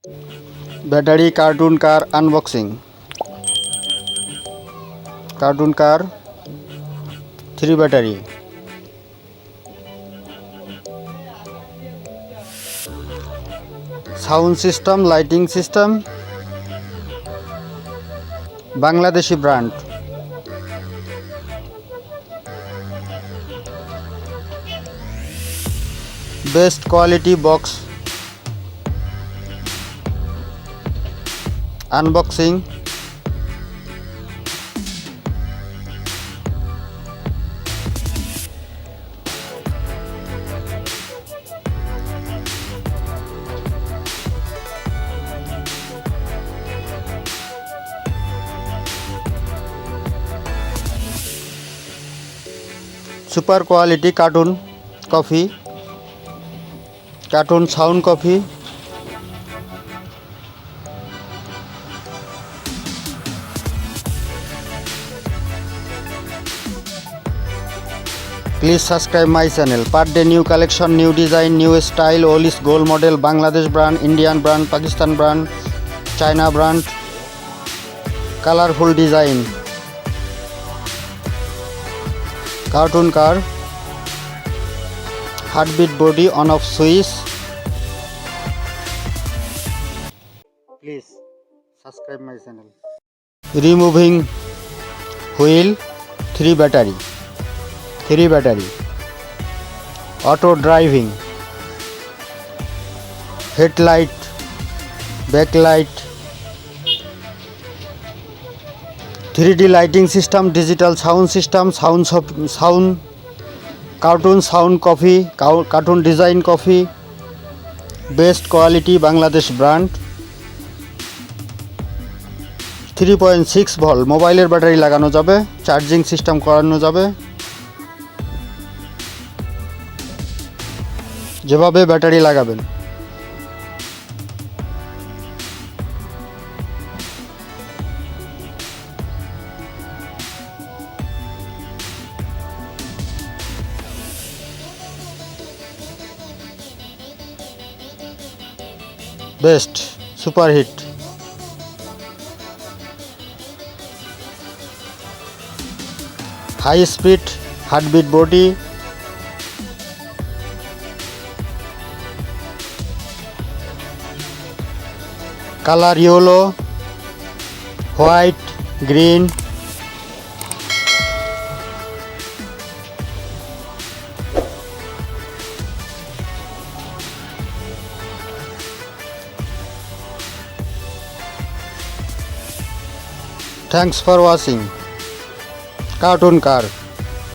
Battery cartoon car unboxing. Cartoon car 3 battery. Sound system, lighting system, Bangladeshi brand. Best quality box. Unboxing. Super quality cartoon coffee, cartoon sound coffee. Please subscribe my channel. Per day new collection, new design, new style, all is gold model, Bangladesh brand, Indian brand, Pakistan brand, China brand, colorful design. Cartoon car, heartbeat body, on off switch. Please subscribe my channel. Removing wheel, 3 battery. Auto driving, headlight, backlight, 3D lighting system, digital sound system, sound, cartoon sound coffee, cartoon design coffee, best quality Bangladesh brand, 3.6 volt মোবাইলের battery লাগানো যাবে, charging system করানো যাবে, যেভাবে battery লাগাবেন। Best superhit, high speed heartbeat body, colour yellow, white, green, Thanks for watching Cartoon Car.